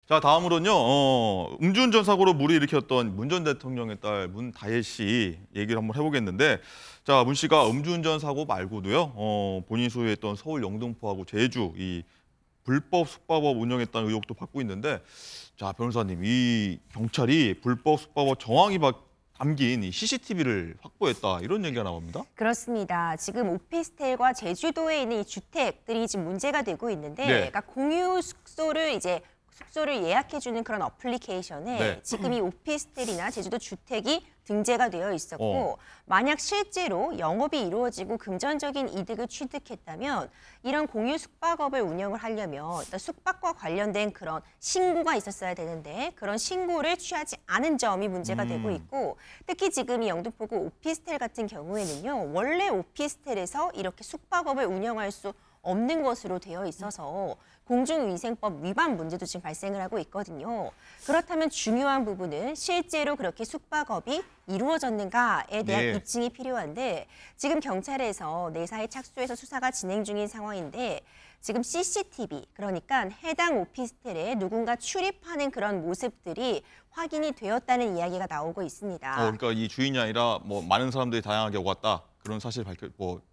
자, 다음으로는요. 음주운전 사고로 물을 일으켰던 문 전 대통령의 딸 문다혜 씨 얘기를 한번 해보겠는데, 자, 문 씨가 음주운전 사고 말고도요. 본인 소유했던 서울 영등포하고 제주 이 불법 숙박업 운영했다는 의혹도 받고 있는데, 자, 변호사님, 이 경찰이 불법 숙박업 정황이 담긴 이 CCTV를 확보했다, 이런 얘기가 나옵니다. 그렇습니다. 지금 오피스텔과 제주도에 있는 이 주택들이 지금 문제가 되고 있는데, 네. 그러니까 공유 숙소를 예약해주는 그런 어플리케이션에 네. 지금 이 오피스텔이나 제주도 주택이 등재가 되어 있었고, 만약 실제로 영업이 이루어지고 금전적인 이득을 취득했다면 이런 공유 숙박업을 운영을 하려면 일단 숙박과 관련된 그런 신고가 있었어야 되는데 그런 신고를 취하지 않은 점이 문제가 되고 있고, 특히 지금 이 영등포구 오피스텔 같은 경우에는요, 원래 오피스텔에서 이렇게 숙박업을 운영할 수 없는 것으로 되어 있어서 공중위생법 위반 문제도 지금 발생을 하고 있거든요. 그렇다면 중요한 부분은 실제로 그렇게 숙박업이 이루어졌는가에 대한 네. 입증이 필요한데, 지금 경찰에서 내사에 착수해서 수사가 진행 중인 상황인데, 지금 CCTV, 그러니까 해당 오피스텔에 누군가 출입하는 그런 모습들이 확인이 되었다는 이야기가 나오고 있습니다. 그러니까 이 주인이 아니라 많은 사람들이 다양하게 오갔다, 그런 사실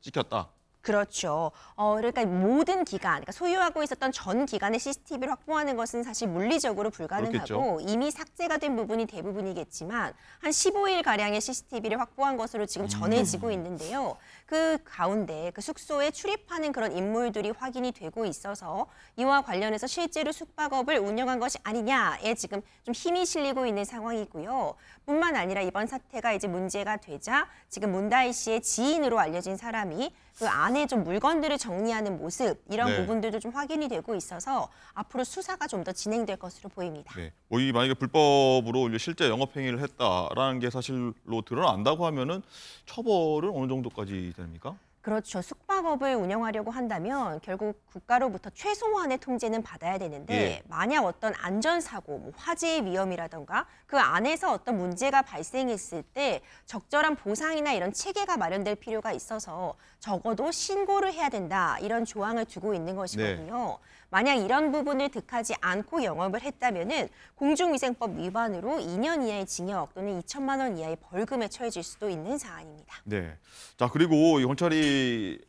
찍혔다. 그렇죠. 그러니까 모든 기간, 그러니까 소유하고 있었던 전 기간의 CCTV를 확보하는 것은 사실 물리적으로 불가능하고, 그렇겠죠. 이미 삭제가 된 부분이 대부분이겠지만 한 15일가량의 CCTV를 확보한 것으로 지금 전해지고 있는데요. 그 가운데 그 숙소에 출입하는 그런 인물들이 확인이 되고 있어서 이와 관련해서 실제로 숙박업을 운영한 것이 아니냐에 지금 좀 힘이 실리고 있는 상황이고요. 뿐만 아니라 이번 사태가 이제 문제가 되자 지금 문다혜 씨의 지인으로 알려진 사람이 그 안에 좀 물건들을 정리하는 모습, 이런 네. 부분들도 좀 확인이 되고 있어서 앞으로 수사가 좀 더 진행될 것으로 보입니다. 네. 이 만약에 불법으로 실제 영업 행위를 했다라는 게 사실로 드러난다고 하면은 처벌은 어느 정도까지 됩니까? 그렇죠. 숙박업을 운영하려고 한다면 결국 국가로부터 최소한의 통제는 받아야 되는데, 예. 만약 어떤 안전사고, 화재의 위험이라던가 그 안에서 어떤 문제가 발생했을 때 적절한 보상이나 이런 체계가 마련될 필요가 있어서 적어도 신고를 해야 된다, 이런 조항을 두고 있는 것이거든요. 만약 이런 부분을 득하지 않고 영업을 했다면은 공중위생법 위반으로 2년 이하의 징역 또는 2천만 원 이하의 벌금에 처해질 수도 있는 사안입니다. 네. 자, 그리고 경찰이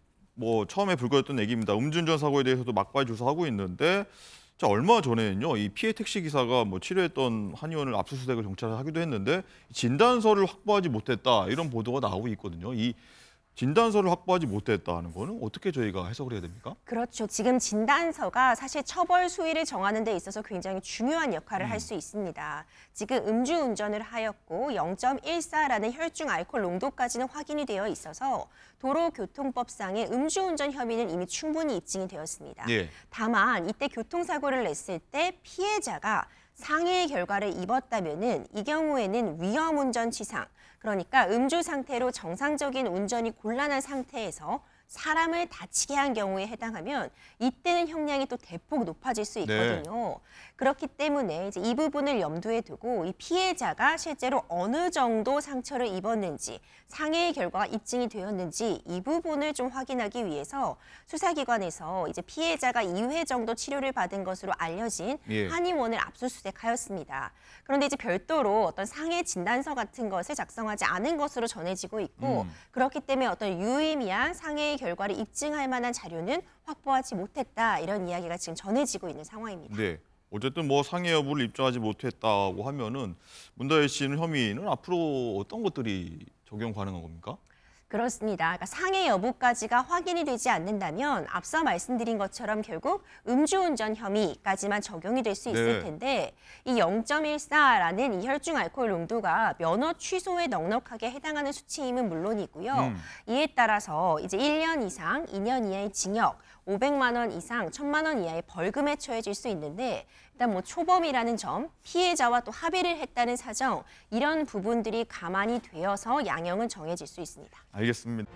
처음에 불거졌던 얘기입니다. 음주운전 사고에 대해서도 막바지 조사하고 있는데, 자, 얼마 전에는요, 이 피해 택시 기사가 치료했던 한의원을 압수수색을 경찰이 하기도 했는데 진단서를 확보하지 못했다, 이런 보도가 나오고 있거든요. 이 진단서를 확보하지 못했다는 거는 어떻게 저희가 해석을 해야 됩니까? 그렇죠. 지금 진단서가 사실 처벌 수위를 정하는 데 있어서 굉장히 중요한 역할을 할 수 있습니다. 지금 음주운전을 하였고 0.14라는 혈중 알코올 농도까지는 확인이 되어 있어서 도로교통법상의 음주운전 혐의는 이미 충분히 입증이 되었습니다. 예. 다만 이때 교통사고를 냈을 때 피해자가 상해의 결과를 입었다면은 이 경우에는 위험운전치상, 그러니까 음주 상태로 정상적인 운전이 곤란한 상태에서 사람을 다치게 한 경우에 해당하면 이때는 형량이 또 대폭 높아질 수 있거든요. 그렇기 때문에 이제 이 부분을 염두에 두고 이 피해자가 실제로 어느 정도 상처를 입었는지, 상해의 결과가 입증이 되었는지 이 부분을 좀 확인하기 위해서 수사기관에서 이제 피해자가 2회 정도 치료를 받은 것으로 알려진 한의원을 압수수색하였습니다. 그런데 이제 별도로 어떤 상해 진단서 같은 것을 작성하지 않은 것으로 전해지고 있고, 그렇기 때문에 어떤 유의미한 상해의 결과를 입증할 만한 자료는 확보하지 못했다, 이런 이야기가 지금 전해지고 있는 상황입니다. 네. 어쨌든 상해 여부를 입증하지 못했다고 하면은 문다혜 씨는 혐의는 앞으로 어떤 것들이 적용 가능한 겁니까? 그렇습니다. 그러니까 상해 여부까지가 확인이 되지 않는다면 앞서 말씀드린 것처럼 결국 음주운전 혐의까지만 적용이 될 수 있을 텐데, 이 0.14라는 이 혈중 알코올 농도가 면허 취소에 넉넉하게 해당하는 수치임은 물론이고요. 이에 따라서 이제 1년 이상, 2년 이하의 징역, 500만 원 이상, 1000만 원 이하의 벌금에 처해질 수 있는데, 일단 초범이라는 점, 피해자와 또 합의를 했다는 사정, 이런 부분들이 감안이 되어서 양형은 정해질 수 있습니다. 알겠습니다.